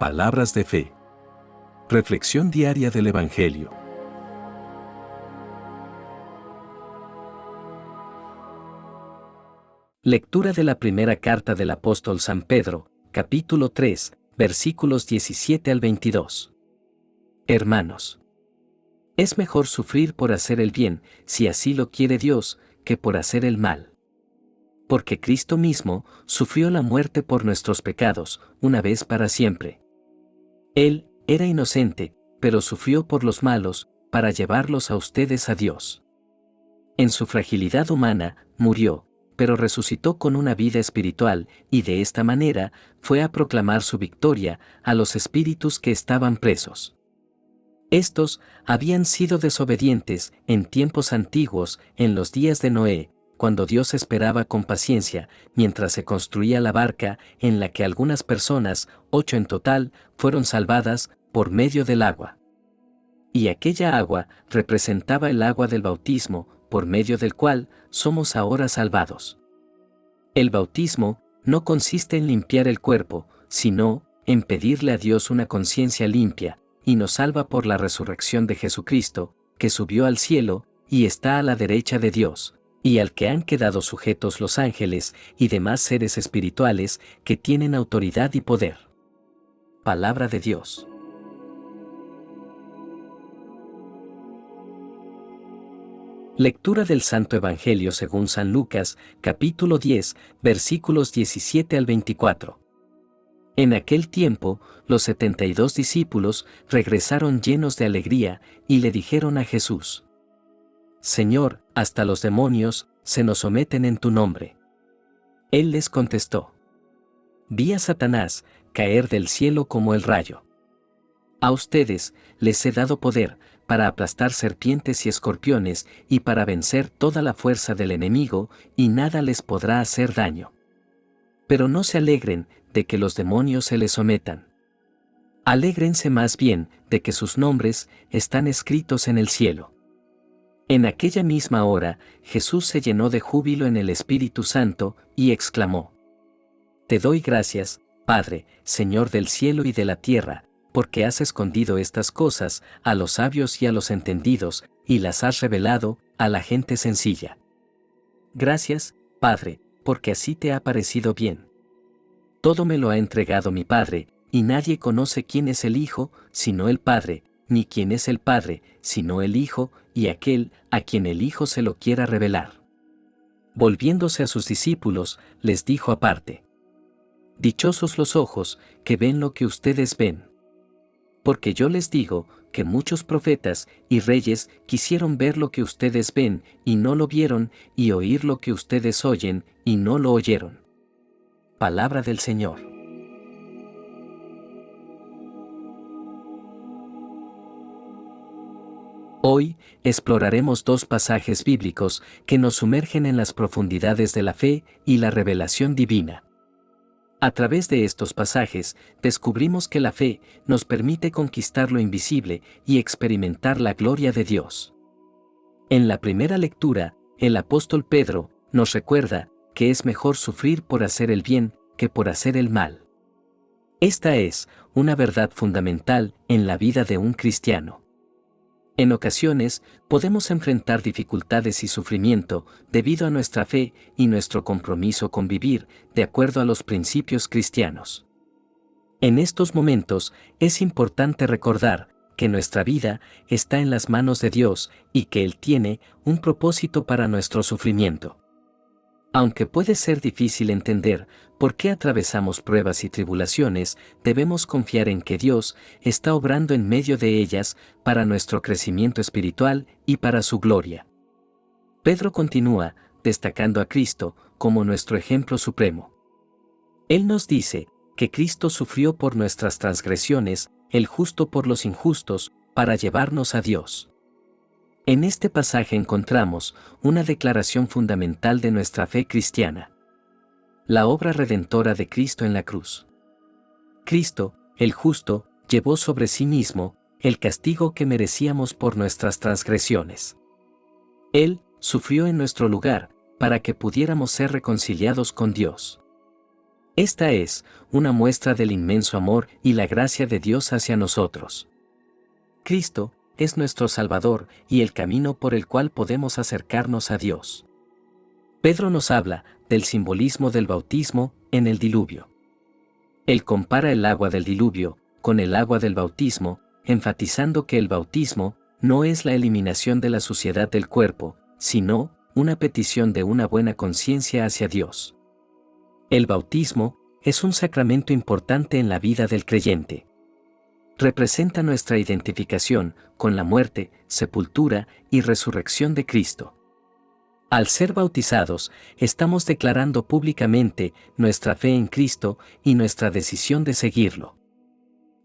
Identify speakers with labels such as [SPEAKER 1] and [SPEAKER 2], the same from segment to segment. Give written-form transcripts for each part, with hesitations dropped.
[SPEAKER 1] Palabras de fe. Reflexión diaria del Evangelio. Lectura de la primera carta del apóstol San Pedro, capítulo 3, versículos 17 al 22. Hermanos, es mejor sufrir por hacer el bien, si así lo quiere Dios, que por hacer el mal. Porque Cristo mismo sufrió la muerte por nuestros pecados, una vez para siempre. Él era inocente, pero sufrió por los malos, para llevarlos a ustedes a Dios. En su fragilidad humana, murió, pero resucitó con una vida espiritual, y de esta manera, fue a proclamar su victoria a los espíritus que estaban presos. Estos habían sido desobedientes en tiempos antiguos, en los días de Noé, cuando Dios esperaba con paciencia, mientras se construía la barca en la que algunas personas, 8 en total, fueron salvadas por medio del agua. Y aquella agua representaba el agua del bautismo, por medio del cual somos ahora salvados. El bautismo no consiste en limpiar el cuerpo, sino en pedirle a Dios una conciencia limpia, y nos salva por la resurrección de Jesucristo, que subió al cielo y está a la derecha de Dios, y al que han quedado sujetos los ángeles y demás seres espirituales que tienen autoridad y poder. Palabra de Dios. Lectura del Santo Evangelio según San Lucas, capítulo 10, versículos 17 al 24. En aquel tiempo, los 72 discípulos regresaron llenos de alegría y le dijeron a Jesús: Señor, hasta los demonios se nos someten en tu nombre. Él les contestó: Vi a Satanás caer del cielo como el rayo. A ustedes les he dado poder para aplastar serpientes y escorpiones y para vencer toda la fuerza del enemigo, y nada les podrá hacer daño. Pero no se alegren de que los demonios se les sometan. Alégrense más bien de que sus nombres están escritos en el cielo. En aquella misma hora, Jesús se llenó de júbilo en el Espíritu Santo y exclamó: Te doy gracias, Padre, Señor del cielo y de la tierra, porque has escondido estas cosas a los sabios y a los entendidos, y las has revelado a la gente sencilla. Gracias, Padre, porque así te ha parecido bien. Todo me lo ha entregado mi Padre, y nadie conoce quién es el Hijo, sino el Padre, ni quién es el Padre, sino el Hijo, y aquel a quien el Hijo se lo quiera revelar. Volviéndose a sus discípulos, les dijo aparte: Dichosos los ojos que ven lo que ustedes ven. Porque yo les digo que muchos profetas y reyes quisieron ver lo que ustedes ven y no lo vieron, y oír lo que ustedes oyen y no lo oyeron. Palabra del Señor. Hoy exploraremos dos pasajes bíblicos que nos sumergen en las profundidades de la fe y la revelación divina. A través de estos pasajes, descubrimos que la fe nos permite conquistar lo invisible y experimentar la gloria de Dios. En la primera lectura, el apóstol Pedro nos recuerda que es mejor sufrir por hacer el bien que por hacer el mal. Esta es una verdad fundamental en la vida de un cristiano. En ocasiones, podemos enfrentar dificultades y sufrimiento debido a nuestra fe y nuestro compromiso con vivir de acuerdo a los principios cristianos. En estos momentos, es importante recordar que nuestra vida está en las manos de Dios y que Él tiene un propósito para nuestro sufrimiento. Aunque puede ser difícil entender por qué atravesamos pruebas y tribulaciones, debemos confiar en que Dios está obrando en medio de ellas para nuestro crecimiento espiritual y para su gloria. Pedro continúa destacando a Cristo como nuestro ejemplo supremo. Él nos dice que Cristo sufrió por nuestras transgresiones, el justo por los injustos, para llevarnos a Dios. En este pasaje encontramos una declaración fundamental de nuestra fe cristiana: la obra redentora de Cristo en la cruz. Cristo, el justo, llevó sobre sí mismo el castigo que merecíamos por nuestras transgresiones. Él sufrió en nuestro lugar para que pudiéramos ser reconciliados con Dios. Esta es una muestra del inmenso amor y la gracia de Dios hacia nosotros. Cristo es nuestro Salvador y el camino por el cual podemos acercarnos a Dios. Pedro nos habla del simbolismo del bautismo en el diluvio. Él compara el agua del diluvio con el agua del bautismo, enfatizando que el bautismo no es la eliminación de la suciedad del cuerpo, sino una petición de una buena conciencia hacia Dios. El bautismo es un sacramento importante en la vida del creyente. Representa nuestra identificación con la muerte, sepultura y resurrección de Cristo. Al ser bautizados, estamos declarando públicamente nuestra fe en Cristo y nuestra decisión de seguirlo.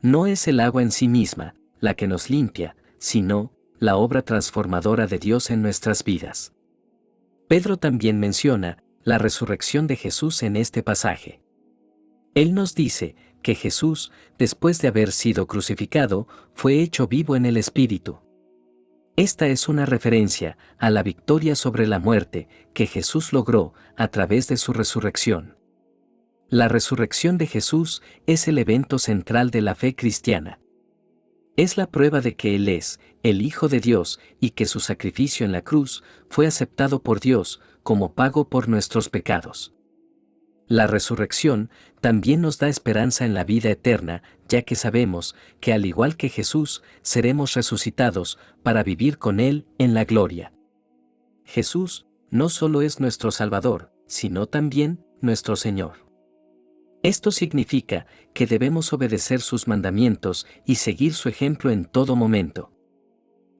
[SPEAKER 1] No es el agua en sí misma la que nos limpia, sino la obra transformadora de Dios en nuestras vidas. Pedro también menciona la resurrección de Jesús en este pasaje. Él nos dice que Jesús, después de haber sido crucificado, fue hecho vivo en el Espíritu. Esta es una referencia a la victoria sobre la muerte que Jesús logró a través de su resurrección. La resurrección de Jesús es el evento central de la fe cristiana. Es la prueba de que Él es el Hijo de Dios y que su sacrificio en la cruz fue aceptado por Dios como pago por nuestros pecados. La resurrección también nos da esperanza en la vida eterna, ya que sabemos que al igual que Jesús, seremos resucitados para vivir con Él en la gloria. Jesús no solo es nuestro Salvador, sino también nuestro Señor. Esto significa que debemos obedecer sus mandamientos y seguir su ejemplo en todo momento.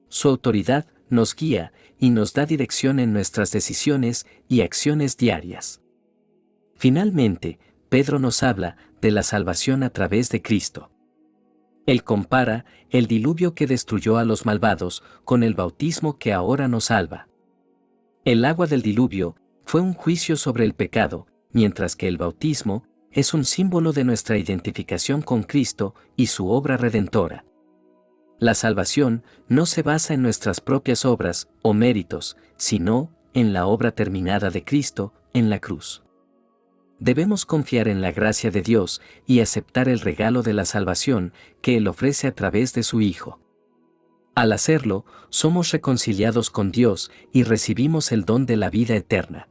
[SPEAKER 1] Su autoridad nos guía y nos da dirección en nuestras decisiones y acciones diarias. Finalmente, Pedro nos habla de la salvación a través de Cristo. Él compara el diluvio que destruyó a los malvados con el bautismo que ahora nos salva. El agua del diluvio fue un juicio sobre el pecado, mientras que el bautismo es un símbolo de nuestra identificación con Cristo y su obra redentora. La salvación no se basa en nuestras propias obras o méritos, sino en la obra terminada de Cristo en la cruz. Debemos confiar en la gracia de Dios y aceptar el regalo de la salvación que Él ofrece a través de su Hijo. Al hacerlo, somos reconciliados con Dios y recibimos el don de la vida eterna.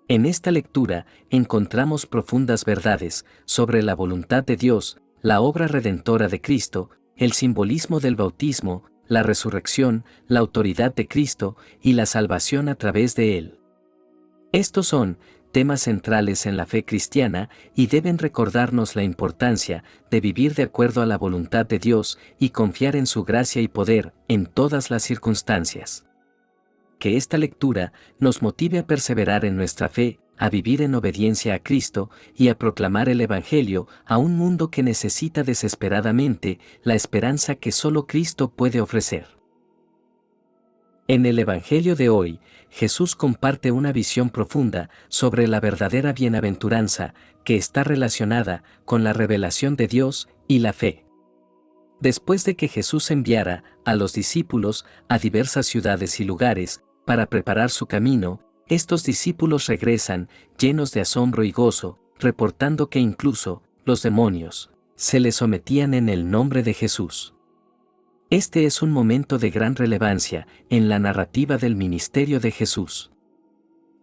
[SPEAKER 1] En esta lectura encontramos profundas verdades sobre la voluntad de Dios, la obra redentora de Cristo, el simbolismo del bautismo, la resurrección, la autoridad de Cristo y la salvación a través de Él. Estos son temas centrales en la fe cristiana y deben recordarnos la importancia de vivir de acuerdo a la voluntad de Dios y confiar en su gracia y poder en todas las circunstancias. Que esta lectura nos motive a perseverar en nuestra fe, a vivir en obediencia a Cristo y a proclamar el Evangelio a un mundo que necesita desesperadamente la esperanza que solo Cristo puede ofrecer. En el Evangelio de hoy, Jesús comparte una visión profunda sobre la verdadera bienaventuranza que está relacionada con la revelación de Dios y la fe. Después de que Jesús enviara a los discípulos a diversas ciudades y lugares para preparar su camino, estos discípulos regresan llenos de asombro y gozo, reportando que incluso los demonios se les sometían en el nombre de Jesús. Este es un momento de gran relevancia en la narrativa del ministerio de Jesús.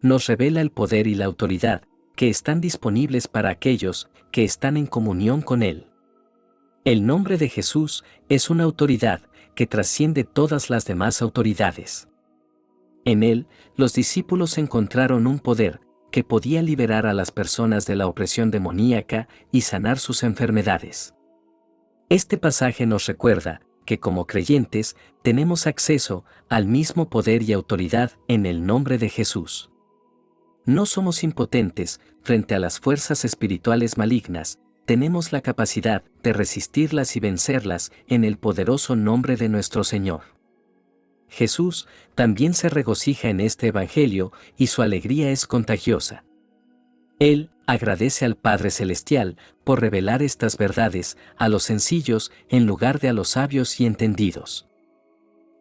[SPEAKER 1] Nos revela el poder y la autoridad que están disponibles para aquellos que están en comunión con Él. El nombre de Jesús es una autoridad que trasciende todas las demás autoridades. En Él, los discípulos encontraron un poder que podía liberar a las personas de la opresión demoníaca y sanar sus enfermedades. Este pasaje nos recuerda que como creyentes tenemos acceso al mismo poder y autoridad en el nombre de Jesús. No somos impotentes frente a las fuerzas espirituales malignas, tenemos la capacidad de resistirlas y vencerlas en el poderoso nombre de nuestro Señor. Jesús también se regocija en este Evangelio y su alegría es contagiosa. Él agradece al Padre Celestial por revelar estas verdades a los sencillos en lugar de a los sabios y entendidos.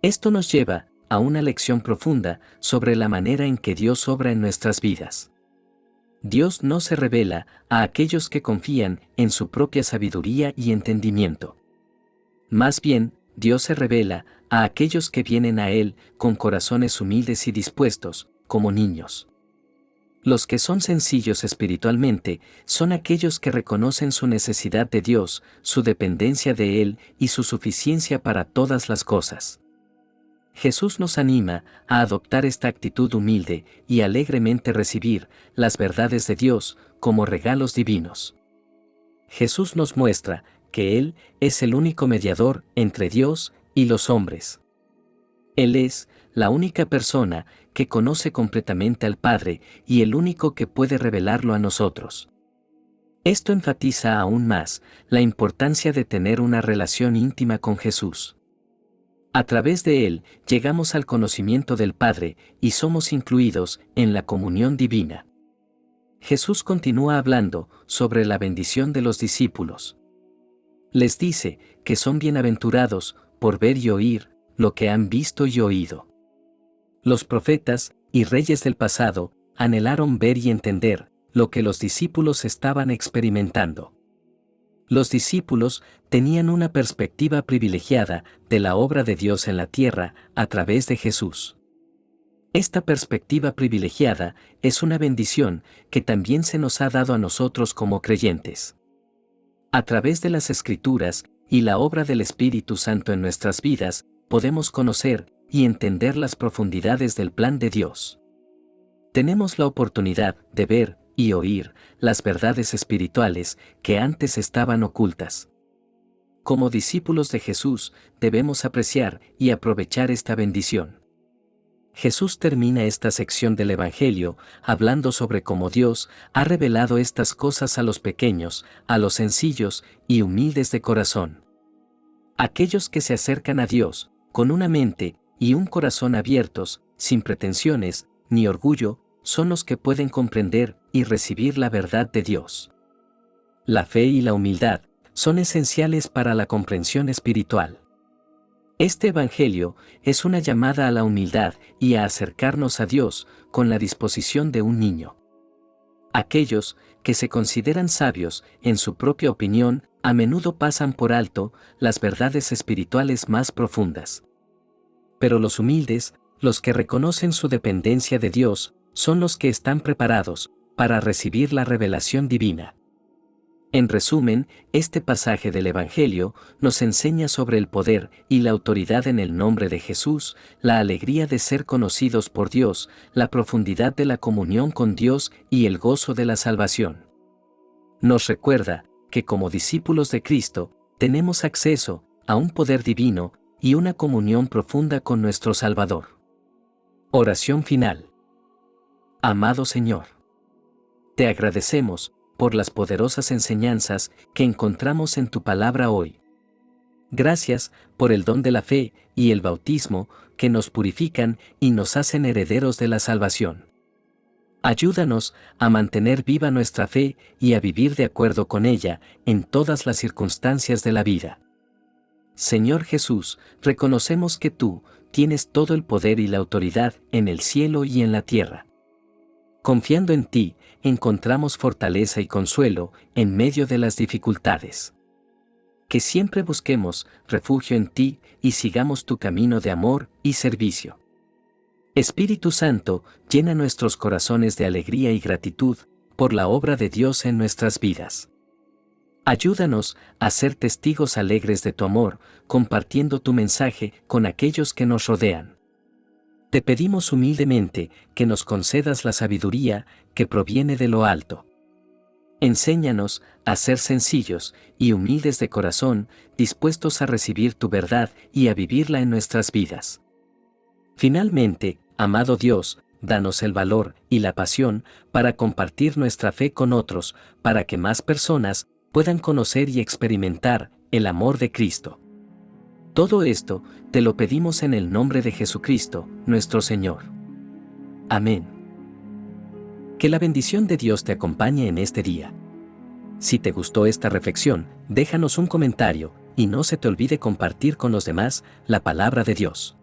[SPEAKER 1] Esto nos lleva a una lección profunda sobre la manera en que Dios obra en nuestras vidas. Dios no se revela a aquellos que confían en su propia sabiduría y entendimiento. Más bien, Dios se revela a aquellos que vienen a Él con corazones humildes y dispuestos, como niños. Los que son sencillos espiritualmente son aquellos que reconocen su necesidad de Dios, su dependencia de Él y su suficiencia para todas las cosas. Jesús nos anima a adoptar esta actitud humilde y alegremente recibir las verdades de Dios como regalos divinos. Jesús nos muestra que Él es el único mediador entre Dios y los hombres. Él es la única persona que conoce completamente al Padre y el único que puede revelarlo a nosotros. Esto enfatiza aún más la importancia de tener una relación íntima con Jesús. A través de Él llegamos al conocimiento del Padre y somos incluidos en la comunión divina. Jesús continúa hablando sobre la bendición de los discípulos. Les dice que son bienaventurados por ver y oír lo que han visto y oído. Los profetas y reyes del pasado anhelaron ver y entender lo que los discípulos estaban experimentando. Los discípulos tenían una perspectiva privilegiada de la obra de Dios en la tierra a través de Jesús. Esta perspectiva privilegiada es una bendición que también se nos ha dado a nosotros como creyentes. A través de las Escrituras y la obra del Espíritu Santo en nuestras vidas, podemos conocer y entender las profundidades del plan de Dios. Tenemos la oportunidad de ver y oír las verdades espirituales que antes estaban ocultas. Como discípulos de Jesús, debemos apreciar y aprovechar esta bendición. Jesús termina esta sección del Evangelio hablando sobre cómo Dios ha revelado estas cosas a los pequeños, a los sencillos y humildes de corazón. Aquellos que se acercan a Dios con una mente y un corazón abiertos, sin pretensiones ni orgullo, son los que pueden comprender y recibir la verdad de Dios. La fe y la humildad son esenciales para la comprensión espiritual. Este Evangelio es una llamada a la humildad y a acercarnos a Dios con la disposición de un niño. Aquellos que se consideran sabios en su propia opinión a menudo pasan por alto las verdades espirituales más profundas. Pero los humildes, los que reconocen su dependencia de Dios, son los que están preparados para recibir la revelación divina. En resumen, este pasaje del Evangelio nos enseña sobre el poder y la autoridad en el nombre de Jesús, la alegría de ser conocidos por Dios, la profundidad de la comunión con Dios y el gozo de la salvación. Nos recuerda que como discípulos de Cristo, tenemos acceso a un poder divino y una comunión profunda con nuestro Salvador. Oración final. Amado Señor, te agradecemos por las poderosas enseñanzas que encontramos en tu palabra hoy. Gracias por el don de la fe y el bautismo que nos purifican y nos hacen herederos de la salvación. Ayúdanos a mantener viva nuestra fe y a vivir de acuerdo con ella en todas las circunstancias de la vida. Señor Jesús, reconocemos que tú tienes todo el poder y la autoridad en el cielo y en la tierra. Confiando en ti, encontramos fortaleza y consuelo en medio de las dificultades. Que siempre busquemos refugio en ti y sigamos tu camino de amor y servicio. Espíritu Santo, llena nuestros corazones de alegría y gratitud por la obra de Dios en nuestras vidas. Ayúdanos a ser testigos alegres de tu amor, compartiendo tu mensaje con aquellos que nos rodean. Te pedimos humildemente que nos concedas la sabiduría que proviene de lo alto. Enséñanos a ser sencillos y humildes de corazón, dispuestos a recibir tu verdad y a vivirla en nuestras vidas. Finalmente, amado Dios, danos el valor y la pasión para compartir nuestra fe con otros, para que más personas puedan conocer y experimentar el amor de Cristo. Todo esto te lo pedimos en el nombre de Jesucristo, nuestro Señor. Amén. Que la bendición de Dios te acompañe en este día. Si te gustó esta reflexión, déjanos un comentario y no se te olvide compartir con los demás la palabra de Dios.